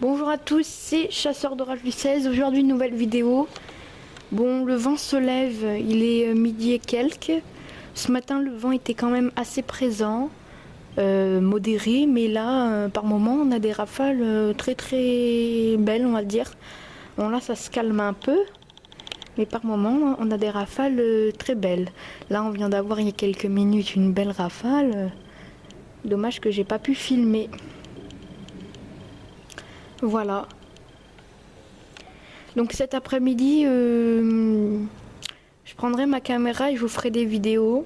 Bonjour à tous, c'est Chasseur d'Orage du 16. Aujourd'hui, nouvelle vidéo. Bon, le vent se lève, il est midi et quelques. Ce matin, le vent était quand même assez présent, modéré, mais là, par moment, on a des rafales très très belles, on va dire. Bon, là, ça se calme un peu, mais par moment, on a des rafales très belles. Là, on vient d'avoir il y a quelques minutes une belle rafale. Dommage que j'ai pas pu filmer. Voilà. Donc cet après-midi, je prendrai ma caméra et je vous ferai des vidéos.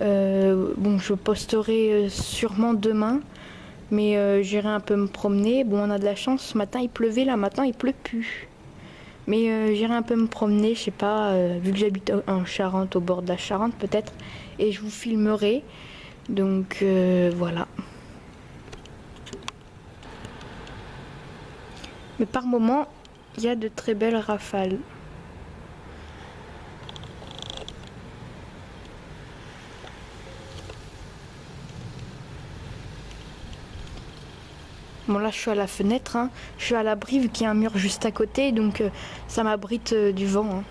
Bon, je posterai sûrement demain, mais j'irai un peu me promener. Bon, on a de la chance, ce matin il pleuvait, là maintenant il pleut plus. Mais j'irai un peu me promener, je sais pas, vu que j'habite en Charente, au bord de la Charente peut-être, et je vous filmerai. Donc voilà. Mais par moment, il y a de très belles rafales. Bon là je suis à la fenêtre, hein. Je suis à l'abri vu qu'il y a un mur juste à côté, donc ça m'abrite du vent. Hein.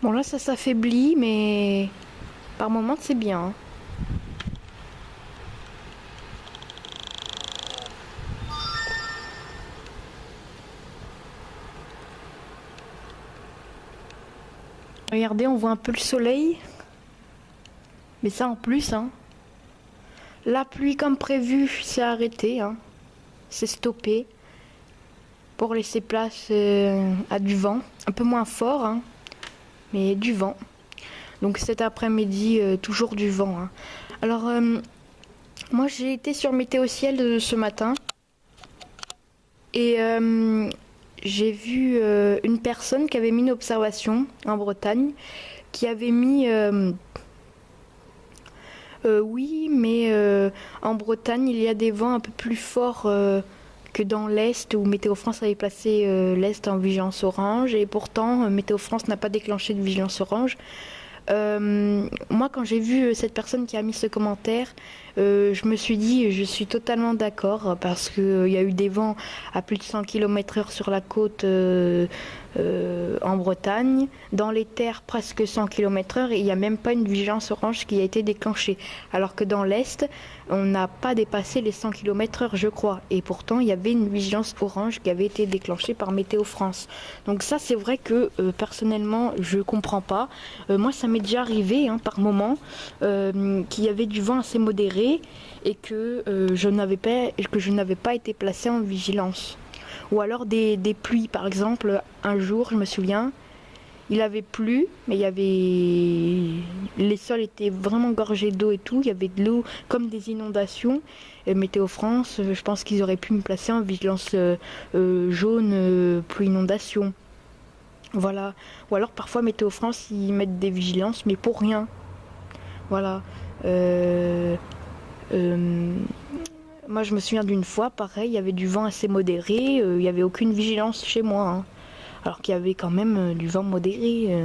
Bon là ça s'affaiblit, mais par moments c'est bien. Hein. Regardez, on voit un peu le soleil. Mais ça en plus, hein. La pluie comme prévu s'est arrêtée, hein. C'est stoppé. Pour laisser place à du vent. Un peu moins fort, hein. Mais du vent. Donc cet après-midi, toujours du vent. Hein. Alors, moi j'ai été sur Météo Ciel ce matin. Et j'ai vu une personne qui avait mis une observation en Bretagne, qui avait mis oui, mais en Bretagne il y a des vents un peu plus forts que dans l'Est, où Météo France avait placé l'Est en vigilance orange, et pourtant Météo France n'a pas déclenché de vigilance orange. Moi, quand j'ai vu cette personne qui a mis ce commentaire, je me suis dit, je suis totalement d'accord, parce qu'il y a eu des vents à plus de 100 km/h sur la côte en Bretagne, dans les terres presque 100 km/h, et il n'y a même pas une vigilance orange qui a été déclenchée. Alors que dans l'Est, on n'a pas dépassé les 100 km/h, je crois, et pourtant il y avait une vigilance orange qui avait été déclenchée par Météo France. Donc ça, c'est vrai que personnellement, je comprends pas. Moi, ça m'est déjà arrivé hein, par moment qu'il y avait du vent assez modéré et que je n'avais pas été placée en vigilance. Ou alors des pluies, par exemple, un jour, je me souviens, il avait plu, mais il y avait les sols étaient vraiment gorgés d'eau et tout, il y avait de l'eau comme des inondations. Et Météo France, je pense qu'ils auraient pu me placer en vigilance jaune pluie inondation. Voilà. Ou alors parfois Météo France ils mettent des vigilances mais pour rien. Voilà. Euh, euh, Moi je me souviens d'une fois, pareil, il y avait du vent assez modéré, il n'y avait aucune vigilance chez moi. Hein. Alors qu'il y avait quand même du vent modéré.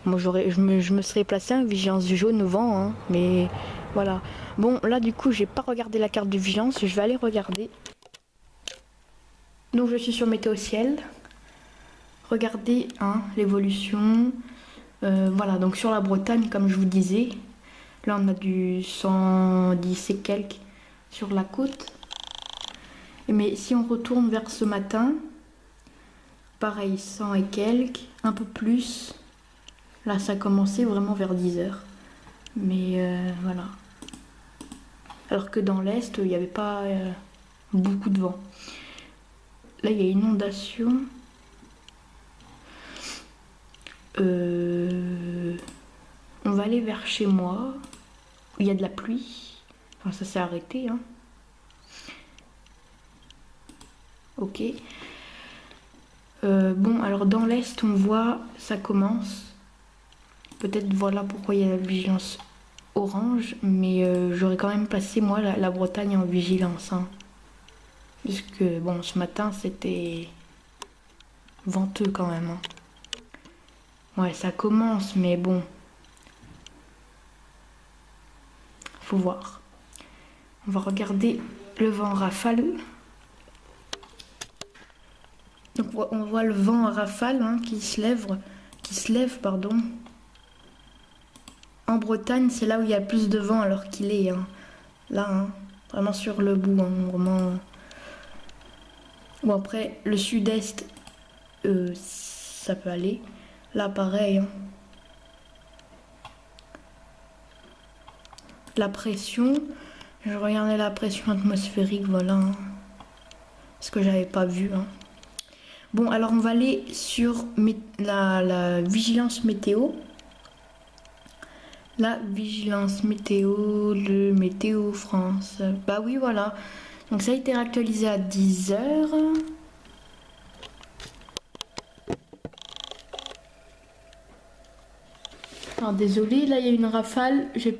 Moi je me serais placé en vigilance jaune vent, hein, mais voilà. Bon là du coup j'ai pas regardé la carte de vigilance, je vais aller regarder. Donc je suis sur Météo Ciel. Regardez hein, l'évolution. Voilà, donc sur la Bretagne, comme je vous disais, là on a du 110 et quelques sur la côte. Mais si on retourne vers ce matin, pareil, 100 et quelques, un peu plus. Là ça a commencé vraiment vers 10 h. Mais voilà. Alors que dans l'Est, il n'y avait pas beaucoup de vent. Là il y a inondation. On va aller vers chez moi. Il y a de la pluie. Enfin, ça s'est arrêté. Hein. Ok. Bon, alors dans l'Est, on voit, ça commence. Peut-être voilà pourquoi il y a la vigilance orange. Mais j'aurais quand même placé, moi, la Bretagne en vigilance. Hein. Puisque, bon, ce matin, c'était venteux quand même. Hein. Ouais, ça commence, mais bon. faut voir. On va regarder le vent rafale. Donc on voit le vent à rafale hein, qui se lève, pardon. En Bretagne, c'est là où il y a plus de vent alors qu'il est hein. Là, hein, vraiment sur le bout, hein, vraiment. Bon après, le sud-est, ça peut aller. Là, pareil. Hein. La pression, je regardais la pression atmosphérique, voilà. Hein. Ce que j'avais pas vu. Hein. Bon, alors on va aller sur la vigilance météo. La vigilance météo, le Météo France. Bah oui, voilà. Donc ça a été réactualisé à 10 heures. Alors désolé, là il y a une rafale. J'ai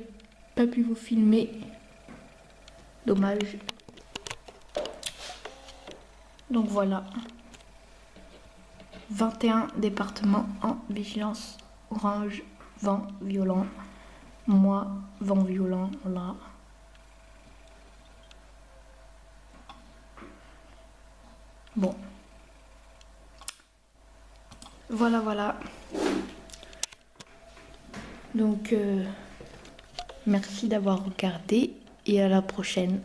pas pu vous filmer. Dommage. Donc voilà. 21 départements en vigilance orange, vent violent. Moi, vent violent, là. Bon. Voilà. Donc, merci d'avoir regardé et à la prochaine.